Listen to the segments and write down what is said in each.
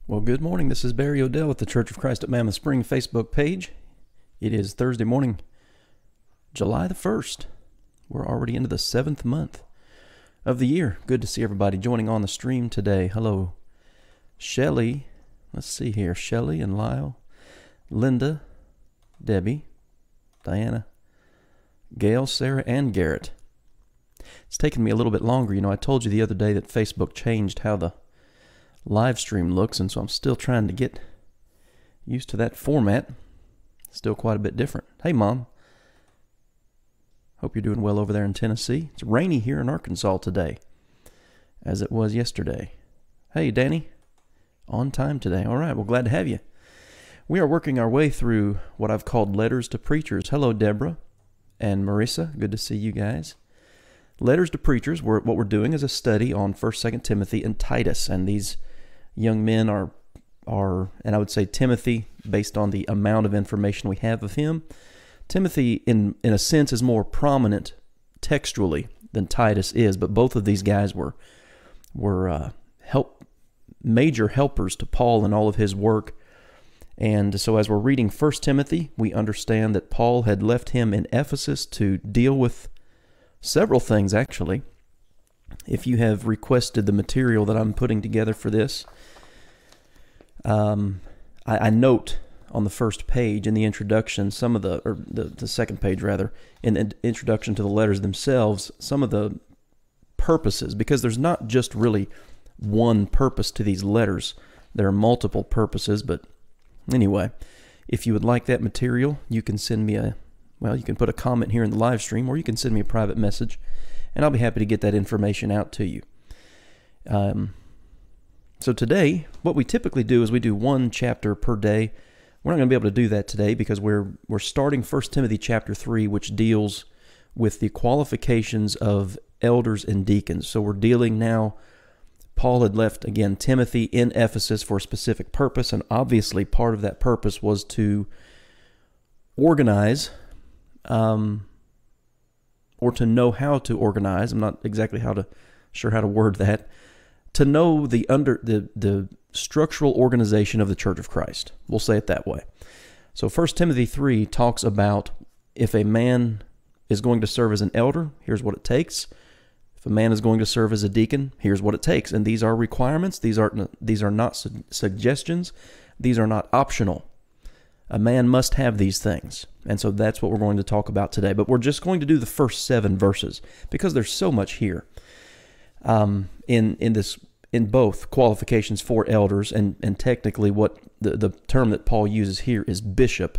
Well, good morning. This is Barry Odell with the Church of Christ at Mammoth Spring Facebook page. It is Thursday morning, July the 1st. We're already into the 7th month of the year. Good to see everybody joining on the stream today. Hello, Shelly. Let's see here. Shelly and Lyle, Linda, Debbie, Diana, Gail, Sarah, and Garrett. It's taken me a little bit longer. I told you the other day that Facebook changed how the live stream looks, and so I'm still trying to get used to that format. Still quite a bit different. Hey, Mom. Hope you're doing well over there in Tennessee. It's rainy here in Arkansas today, as it was yesterday. Hey, Danny. On time today. All right, well, glad to have you. We are working our way through what I've called Letters to Preachers. Hello, Deborah and Marissa. Good to see you guys. Letters to Preachers, what we're doing is a study on 1st, 2nd Timothy, and Titus, and these young men are, and I would say Timothy, based on the amount of information we have of him, Timothy, in a sense, is more prominent textually than Titus is, but both of these guys were major helpers to Paul in all of his work. And so as we're reading 1 Timothy, we understand that Paul had left him in Ephesus to deal with several things, actually. If you have requested the material that I'm putting together for this, I note on the first page in the introduction, the second page rather, in the introduction to the letters themselves, some of the purposes, because there's not just really one purpose to these letters. There are multiple purposes, but anyway, if you would like that material, you can send me you can put a comment here in the live stream, or you can send me a private message, and I'll be happy to get that information out to you. So today, what we typically do is we do one chapter per day. We're not going to be able to do that today because we're starting 1 Timothy chapter 3, which deals with the qualifications of elders and deacons. So we're dealing now, Paul had left, again, Timothy in Ephesus for a specific purpose, and obviously part of that purpose was to organize, or to know how to organize. I'm not exactly sure how to word that. To know the structural organization of the Church of Christ. We'll say it that way. So 1 Timothy 3 talks about if a man is going to serve as an elder, here's what it takes. If a man is going to serve as a deacon, here's what it takes. And these are requirements. These are not suggestions. These are not optional. A man must have these things. And so that's what we're going to talk about today. But we're just going to do the first 7 verses because there's so much here. In both qualifications for elders and technically what the term that Paul uses here is bishop.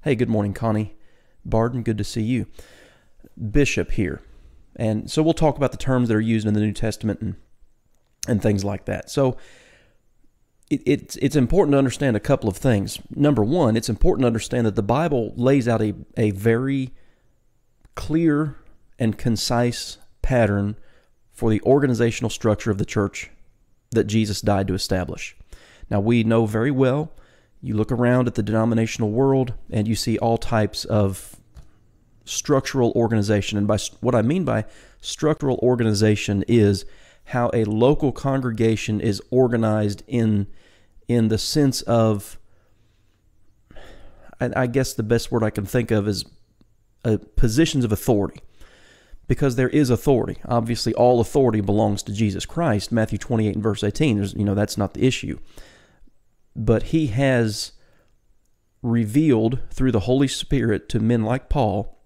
Hey, good morning, Connie Barden. Good to see you. Bishop here. And so we'll talk about the terms that are used in the New Testament and things like that. So it's important to understand a couple of things. Number one, it's important to understand that the Bible lays out a very clear and concise pattern for the organizational structure of the church that Jesus died to establish. Now, we know very well, you look around at the denominational world and you see all types of structural organization. And by what I mean by structural organization is how a local congregation is organized in the sense of, I guess the best word I can think of is positions of authority. Because there is authority. Obviously, all authority belongs to Jesus Christ. Matthew 28 and verse 18, that's not the issue. But he has revealed through the Holy Spirit to men like Paul,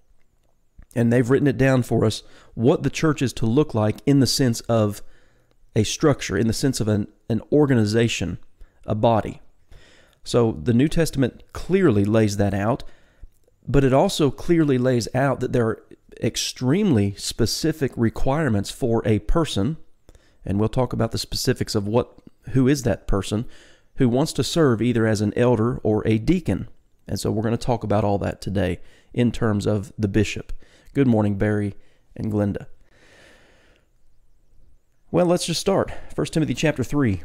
and they've written it down for us, what the church is to look like in the sense of a structure, in the sense of an organization, a body. So the New Testament clearly lays that out, but it also clearly lays out that there are extremely specific requirements for a person, and we'll talk about the specifics of who is that person who wants to serve either as an elder or a deacon. And so we're going to talk about all that today in terms of the bishop. Good morning, Barry and Glenda. Well, let's just start. 1 Timothy chapter 3,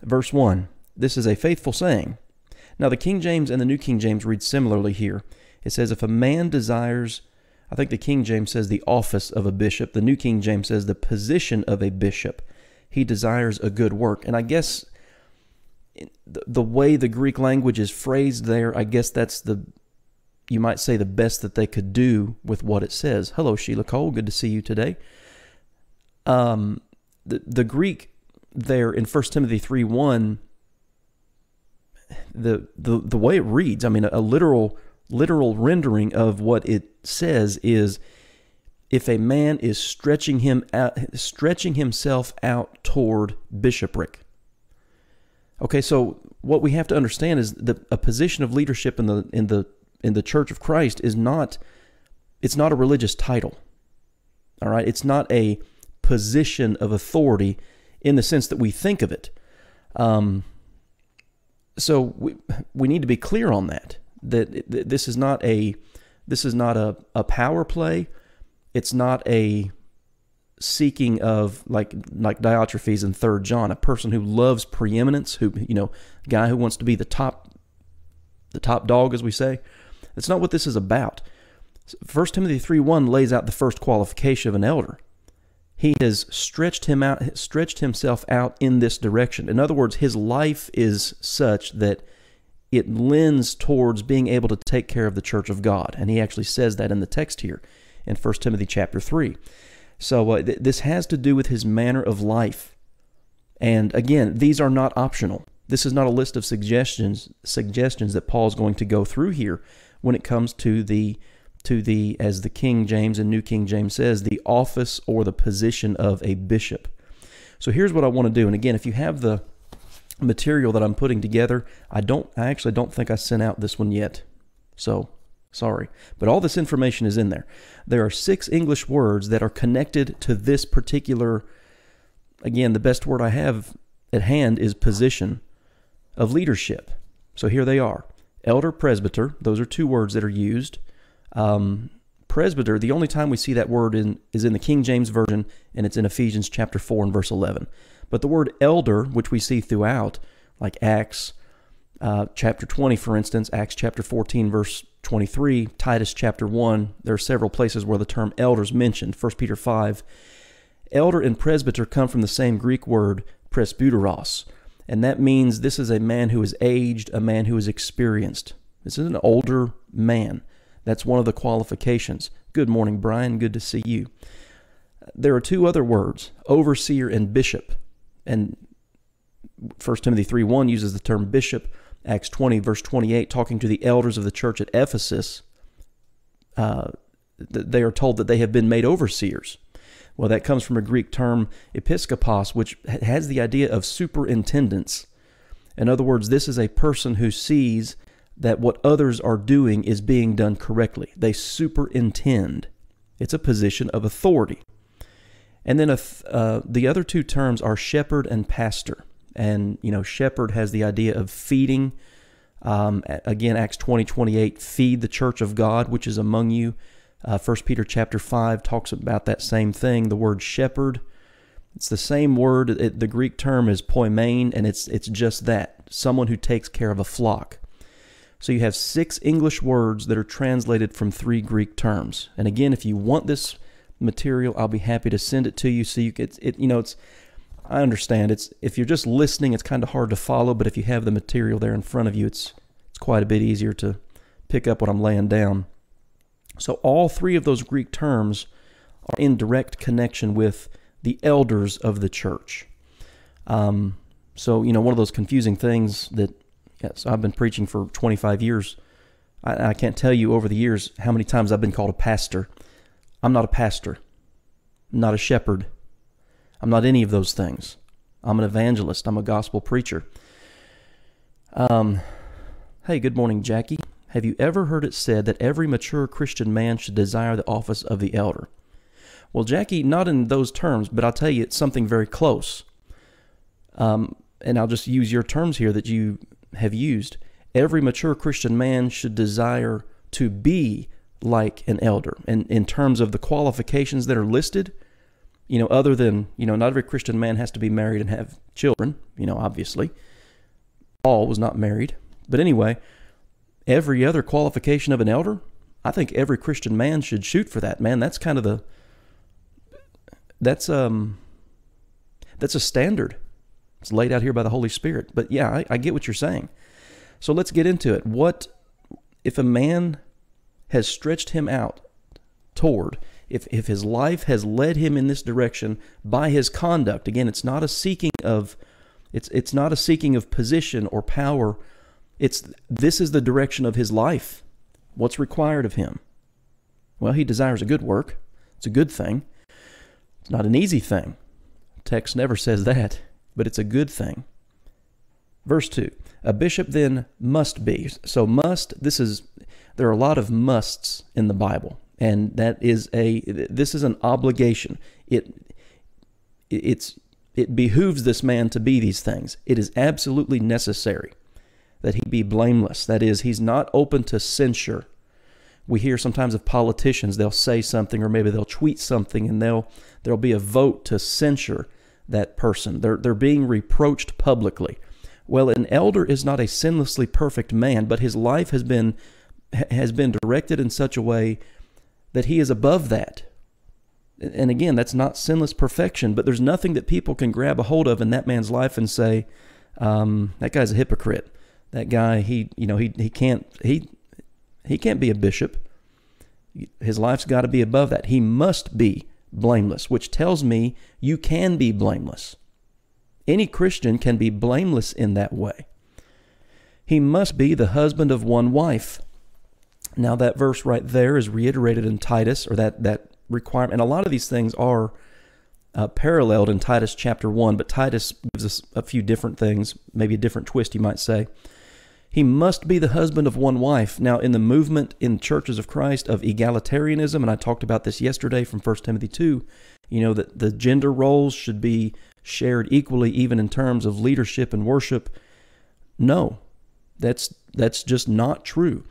verse 1. This is a faithful saying. Now, the King James and the New King James read similarly here. It says, if a man desires, I think the King James says the office of a bishop. The New King James says the position of a bishop. He desires a good work. And I guess the way the Greek language is phrased there, I guess that's you might say, the best that they could do with what it says. Hello, Sheila Cole. Good to see you today. The Greek there in 1 Timothy 3:1, the way it reads, I mean, a literal rendering of what it says is, if a man is stretching himself out toward bishopric. Okay, so what we have to understand is that a position of leadership in the Church of Christ it's not a religious title. All right, it's not a position of authority in the sense that we think of it. So we need to be clear on that. That this is not a power play. It's not a seeking of like Diotrephes in 3 John, a person who loves preeminence, guy who wants to be the top dog, as we say. That's not what this is about. 1 Timothy 3:1 lays out the first qualification of an elder. He has stretched himself out in this direction. In other words, his life is such that it lends towards being able to take care of the church of God. And he actually says that in the text here in 1 Timothy chapter 3. So this has to do with his manner of life. And again, these are not optional. This is not a list of suggestions that Paul's going to go through here when it comes to the, as the King James and New King James says, the office or the position of a bishop. So here's what I want to do. And again, if you have the material that I'm putting together, I actually don't think I sent out this one yet. So sorry. But all this information is in there. There are 6 English words that are connected to this particular, again, the best word I have at hand is position of leadership. So here they are. Elder, presbyter, those are 2 words that are used. Presbyter, the only time we see that word is in the King James Version, and it's in Ephesians chapter 4 and verse 11. But the word elder, which we see throughout, like Acts chapter 20, for instance, Acts chapter 14, verse 23, Titus chapter 1, there are several places where the term elder is mentioned, 1 Peter 5. Elder and presbyter come from the same Greek word, presbyteros, and that means this is a man who is aged, a man who is experienced. This is an older man. That's one of the qualifications. Good morning, Brian. Good to see you. There are 2 other words, overseer and bishop. And 1 Timothy 3:1 uses the term bishop. Acts 20, verse 28, talking to the elders of the church at Ephesus, they are told that they have been made overseers. Well, that comes from a Greek term, episkopos, which has the idea of superintendence. In other words, this is a person who sees that what others are doing is being done correctly. They superintend. It's a position of authority. And then the other 2 terms are shepherd and pastor. And, shepherd has the idea of feeding. Again, Acts 20:28, feed the church of God, which is among you. 1 Peter chapter 5 talks about that same thing, the word shepherd. It's the same word. The Greek term is poimen, and it's just that, someone who takes care of a flock. So you have 6 English words that are translated from 3 Greek terms. And again, if you want this material, I'll be happy to send it to you so you get it. I understand. If you're just listening, it's kind of hard to follow, but if you have the material there in front of you, it's quite a bit easier to pick up what I'm laying down. So all 3 of those Greek terms are in direct connection with the elders of the church. So, one of those confusing things that, yes, I've been preaching for 25 years. I can't tell you over the years how many times I've been called a pastor. I'm not a pastor. I'm not a shepherd. I'm not any of those things. I'm an evangelist. I'm a gospel preacher. Hey, good morning, Jackie. Have you ever heard it said that every mature Christian man should desire the office of the elder? Well, Jackie, not in those terms, but I'll tell you it's something very close. And I'll just use your terms here that you have used. Every mature Christian man should desire to be like an elder. And in terms of the qualifications that are listed, other than, not every Christian man has to be married and have children, obviously. Paul was not married. But anyway, every other qualification of an elder, I think every Christian man should shoot for that, man. That's kind of that's a standard It's laid out here by the Holy Spirit. But yeah, I get what you're saying. So let's get into it. What if a man has stretched him out toward, if his life has led him in this direction by his conduct? Again, it's not a seeking of position or power. This is the direction of his life. What's required of him? Well, he desires a good work. It's a good thing. It's not an easy thing. Text never says that, but it's a good thing. Verse 2, a bishop then must be. So there are a lot of musts in the Bible, and this is an obligation. It behooves this man to be these things. It is absolutely necessary that he be blameless. That is, he's not open to censure. We hear sometimes of politicians, they'll say something, or maybe they'll tweet something, and there'll be a vote to censure that person. They're being reproached publicly. Well, an elder is not a sinlessly perfect man, but his life has been directed in such a way that he is above that. And again, that's not sinless perfection, but there's nothing that people can grab a hold of in that man's life and say, that guy's a hypocrite. That guy, he can't be a bishop. His life's got to be above that. He must be blameless, which tells me you can be blameless. Any Christian can be blameless in that way. He must be the husband of one wife. Now that verse right there is reiterated in Titus, or that requirement. And a lot of these things are paralleled in Titus chapter 1, but Titus gives us a few different things, maybe a different twist you might say. He must be the husband of one wife. Now, in the movement in churches of Christ of egalitarianism, and I talked about this yesterday from 1 Timothy 2, that the gender roles should be shared equally, even in terms of leadership and worship. No, that's just not true.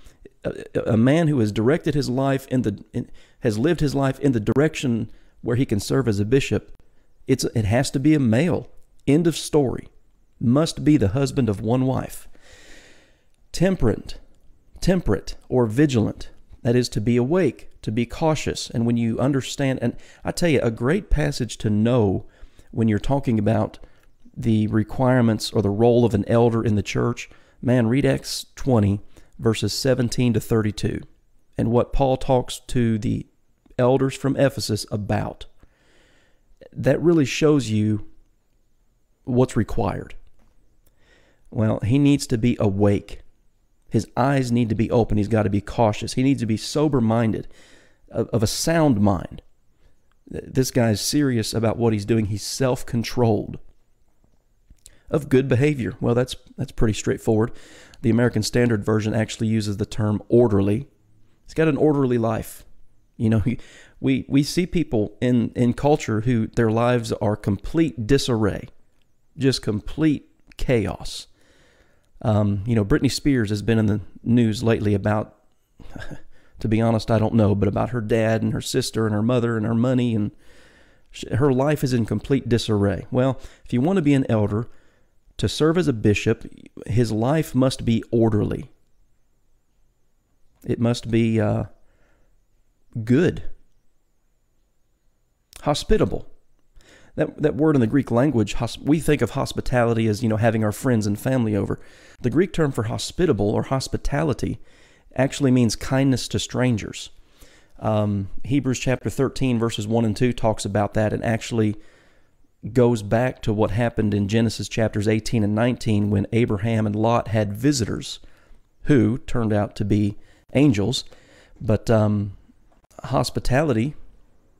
A man who has directed his life has lived his life in the direction where he can serve as a bishop, it has to be a male. End of story. Must be the husband of one wife. Temperate, or vigilant. That is, to be awake, to be cautious. And when you understand, and I tell you, a great passage to know when you're talking about the requirements or the role of an elder in the church, man, read Acts 20, verses 17 to 32, and what Paul talks to the elders from Ephesus about. That really shows you what's required. Well, he needs to be awake. His eyes need to be open. He's got to be cautious. He needs to be sober-minded, of a sound mind. This guy is serious about what he's doing. He's self-controlled. Of good behavior. Well, that's pretty straightforward. The American Standard Version actually uses the term orderly. He's got an orderly life. We see people in culture who their lives are complete disarray, just complete chaos. Britney Spears has been in the news lately about, to be honest, I don't know, but about her dad and her sister and her mother and her money, and her life is in complete disarray. Well, if you want to be an elder, to serve as a bishop, his life must be orderly. It must be good. Hospitable. That word in the Greek language, we think of hospitality as, having our friends and family over. The Greek term for hospitable or hospitality actually means kindness to strangers. Hebrews chapter 13, verses 1 and 2 talks about that, and actually goes back to what happened in Genesis chapters 18 and 19 when Abraham and Lot had visitors who turned out to be angels. But hospitality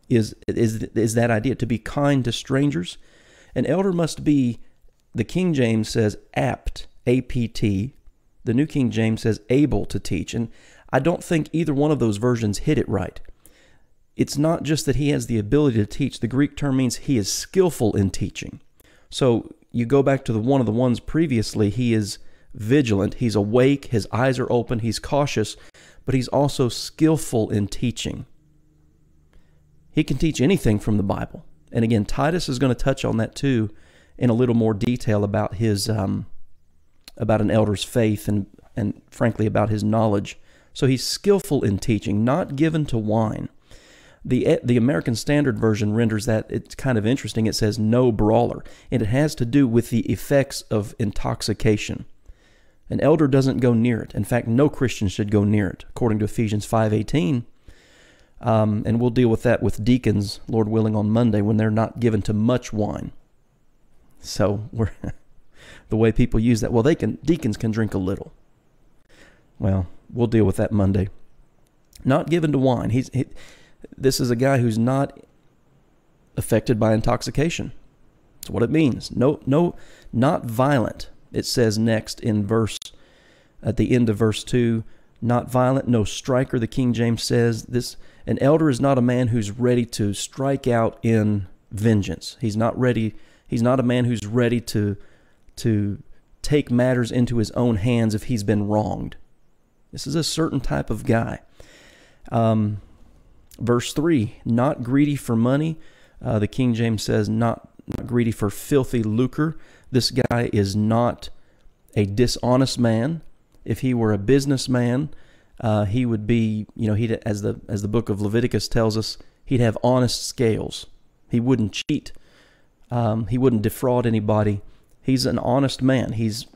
is that idea, to be kind to strangers. An elder must be, the King James says apt, A-P-T. The New King James says able to teach. And I don't think either one of those versions hit it right. It's not just that he has the ability to teach. The Greek term means he is skillful in teaching. So you go back to one of the ones previously, he is vigilant, he's awake, his eyes are open, he's cautious, but he's also skillful in teaching. He can teach anything from the Bible. And again, Titus is going to touch on that too in a little more detail about his about an elder's faith and frankly about his knowledge. So he's skillful in teaching, not given to wine. The American Standard Version renders that, it's kind of interesting. It says no brawler, and it has to do with the effects of intoxication. An elder doesn't go near it. In fact, no Christian should go near it, according to Ephesians 5:18. And we'll deal with that with deacons, Lord willing, on Monday when they're not given to much wine. So the way people use that, well, deacons can drink a little. Well, we'll deal with that Monday. Not given to wine. This is a guy who's not affected by intoxication. That's what it means. No, not violent. It says next at the end of verse 2, not violent, no striker, the King James says. An elder is not a man who's ready to strike out in vengeance. He's not a man who's ready to take matters into his own hands if he's been wronged. This is a certain type of guy. Verse 3, not greedy for money. The King James says not greedy for filthy lucre. This guy is not a dishonest man. If he were a businessman, he would be, as the book of Leviticus tells us, he'd have honest scales. He wouldn't cheat. He wouldn't defraud anybody. He's an honest man. He's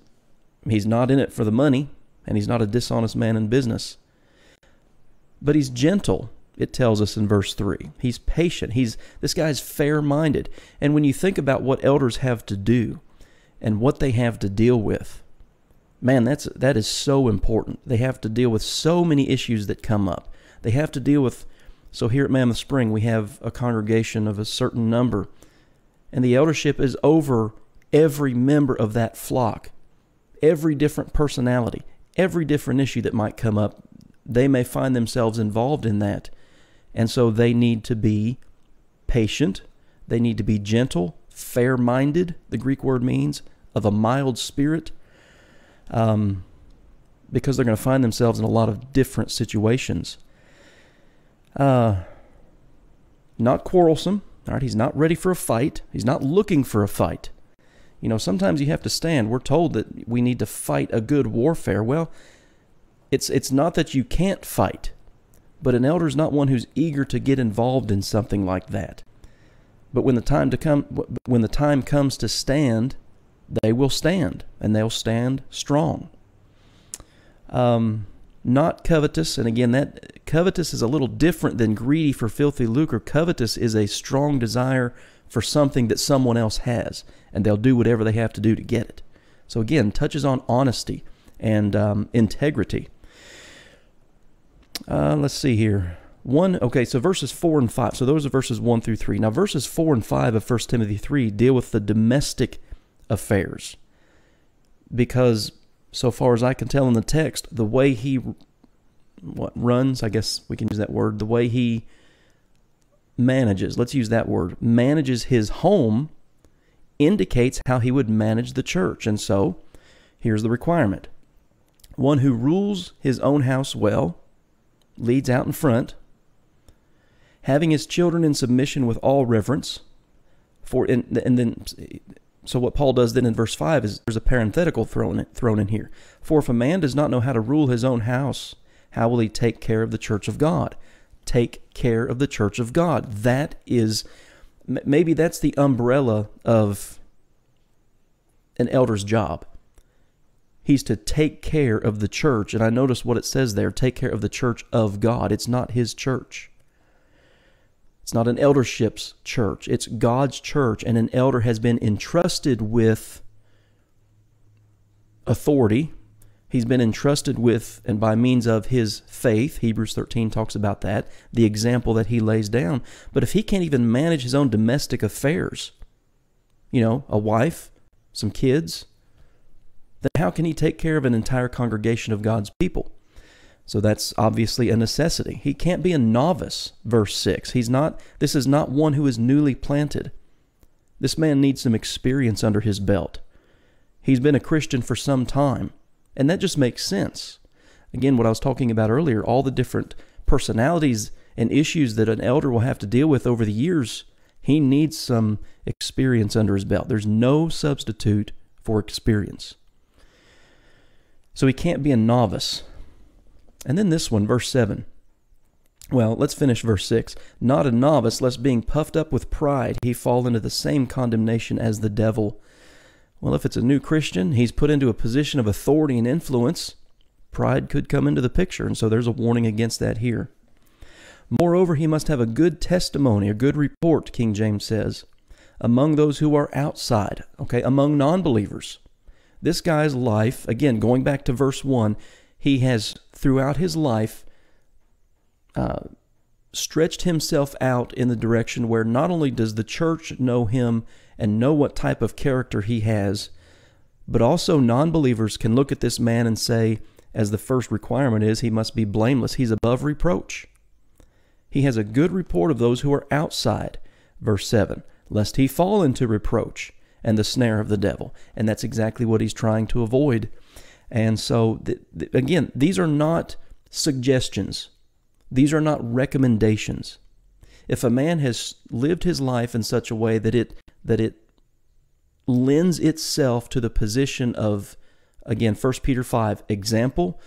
not in it for the money, and he's not a dishonest man in business. But he's gentle, it tells us in verse 3. He's patient. This guy's fair-minded. And when you think about what elders have to do and what they have to deal with, man, that is so important. They have to deal with so many issues that come up. They have to deal with, so here at Mammoth Spring, we have a congregation of a certain number, and the eldership is over every member of that flock, every different personality, every different issue that might come up. They may find themselves involved in that. And so they need to be patient. They need to be gentle, fair-minded, the Greek word means, of a mild spirit, because they're going to find themselves in a lot of different situations. Not quarrelsome. All right, he's not ready for a fight. He's not looking for a fight. Sometimes you have to stand. We're told that we need to fight a good warfare. Well, it's not that you can't fight, but an elder is not one who's eager to get involved in something like that. But when the time comes to stand, they will stand, and they'll stand strong. Not covetous, and again, that covetous is a little different than greedy for filthy lucre. Covetous is a strong desire for something that someone else has, and they'll do whatever they have to do to get it. So again, touches on honesty and integrity. Let's see here. So verses 4 and 5. So those are verses 1 through 3. Now verses 4 and 5 of 1 Timothy 3 deal with the domestic affairs. Because so far as I can tell in the text, the way he runs, I guess we can use that word, the way he manages, let's use that word, manages his home indicates how he would manage the church. And so here's the requirement. One who rules his own house well, leads out in front, having his children in submission with all reverence. So what Paul does then in verse 5 is there's a parenthetical thrown in here. For if a man does not know how to rule his own house, how will he take care of the church of God? Take care of the church of God. Maybe that's the umbrella of an elder's job. He's to take care of the church. And I notice what it says there, take care of the church of God. It's not his church. It's not an eldership's church. It's God's church, and an elder has been entrusted with authority. He's been entrusted with, and by means of his faith, Hebrews 13 talks about that, the example that he lays down. But if he can't even manage his own domestic affairs, a wife, some kids, then how can he take care of an entire congregation of God's people? So that's obviously a necessity. He can't be a novice, verse 6. This is not one who is newly planted. This man needs some experience under his belt. He's been a Christian for some time, and that just makes sense. Again, what I was talking about earlier, all the different personalities and issues that an elder will have to deal with over the years, he needs some experience under his belt. There's no substitute for experience. So he can't be a novice. And then this one, verse 7. Well, let's finish verse 6. Not a novice, lest being puffed up with pride, he fall into the same condemnation as the devil. Well, if it's a new Christian, he's put into a position of authority and influence. Pride could come into the picture, and so there's a warning against that here. Moreover, he must have a good testimony, a good report, King James says, among those who are outside, okay, among non-believers. This guy's life, again, going back to verse 1, he has, throughout his life, stretched himself out in the direction where not only does the church know him and know what type of character he has, but also non-believers can look at this man and say, as the first requirement is, he must be blameless. He's above reproach. He has a good report of those who are outside. Verse 7, lest he fall into reproach and the snare of the devil. And that's exactly what he's trying to avoid. And so, again, these are not suggestions. These are not recommendations. If a man has lived his life in such a way that it lends itself to the position of, again, 1 Peter 5, example,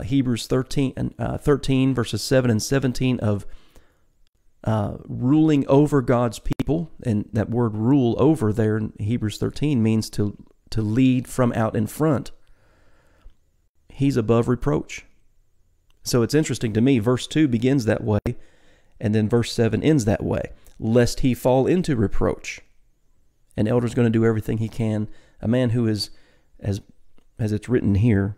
Hebrews 13 verses 7 and 17 of ruling over God's people, and that word rule over there in Hebrews 13 means to lead from out in front. He's above reproach. So it's interesting to me, verse 2 begins that way, and then verse 7 ends that way, lest he fall into reproach. An elder's going to do everything he can. A man who is, as it's written here,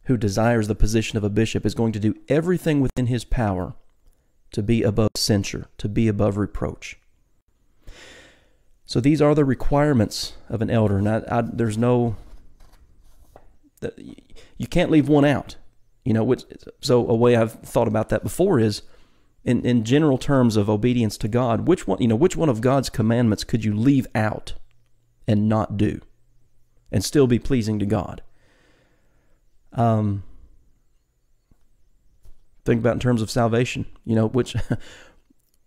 who desires the position of a bishop is going to do everything within his power to be above censure, to be above reproach. So these are the requirements of an elder. And there's no, you can't leave one out. You know, so a way I've thought about that before is, in general terms of obedience to God, which one of God's commandments could you leave out and not do and still be pleasing to God? Think about in terms of salvation. You know,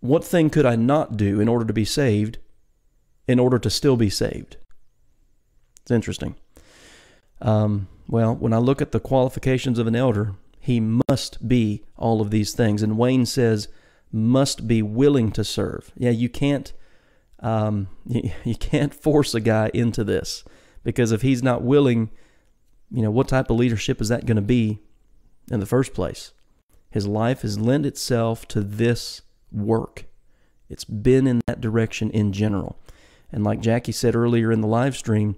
what thing could I not do in order to be saved, in order to still be saved? It's interesting. Well, when I look at the qualifications of an elder, he must be all of these things. And Wayne says, must be willing to serve. Yeah, you can't force a guy into this, because if he's not willing, you know, what type of leadership is that going to be in the first place? His life has lent itself to this work. It's been in that direction in general. And like Jackie said earlier in the live stream,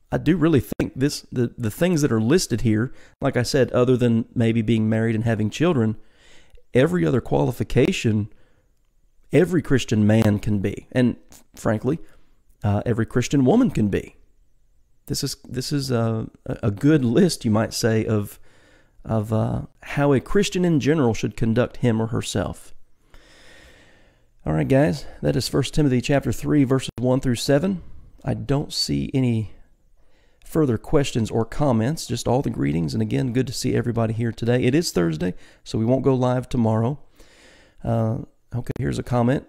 I do really think the things that are listed here, like I said, other than maybe being married and having children, every other qualification every Christian man can be, and frankly, every Christian woman can be. This is a good list, you might say, of how a Christian in general should conduct him or herself. All right, guys, that is 1 Timothy chapter 3, verses 1 through 7. I don't see any further questions or comments, just all the greetings. And again, good to see everybody here today. It is Thursday, so we won't go live tomorrow. Okay, here's a comment.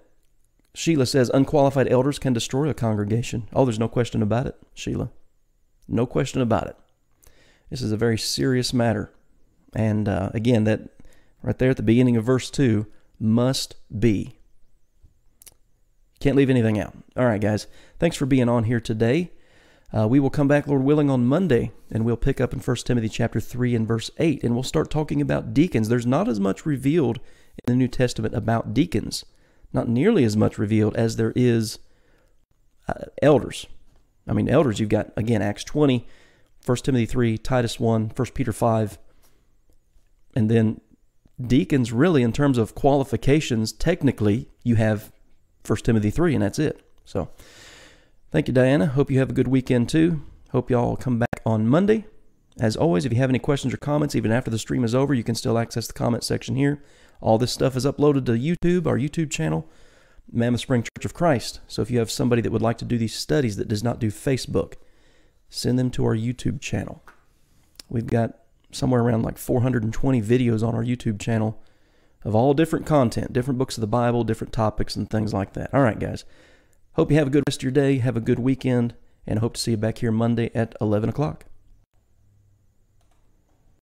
Sheila says, unqualified elders can destroy a congregation. Oh, there's no question about it, Sheila. No question about it. This is a very serious matter. And again, that right there at the beginning of verse 2, must be. Can't leave anything out. All right, guys. Thanks for being on here today. We will come back, Lord willing, on Monday, and we'll pick up in 1 Timothy chapter 3 and verse 8, and we'll start talking about deacons. There's not as much revealed in the New Testament about deacons, not nearly as much revealed as there is elders. I mean, elders, you've got, again, Acts 20, 1 Timothy 3, Titus 1, 1 Peter 5, and then deacons, really, in terms of qualifications, technically, you have 1 Timothy 3, and that's it. So, thank you, Diana. Hope you have a good weekend, too. Hope you all come back on Monday. As always, if you have any questions or comments, even after the stream is over, you can still access the comment section here. All this stuff is uploaded to YouTube, our YouTube channel, Mammoth Spring Church of Christ. So if you have somebody that would like to do these studies that does not do Facebook, send them to our YouTube channel. We've got somewhere around like 420 videos on our YouTube channel of all different content, different books of the Bible, different topics, and things like that. All right, guys. Hope you have a good rest of your day, have a good weekend, and I hope to see you back here Monday at 11 o'clock.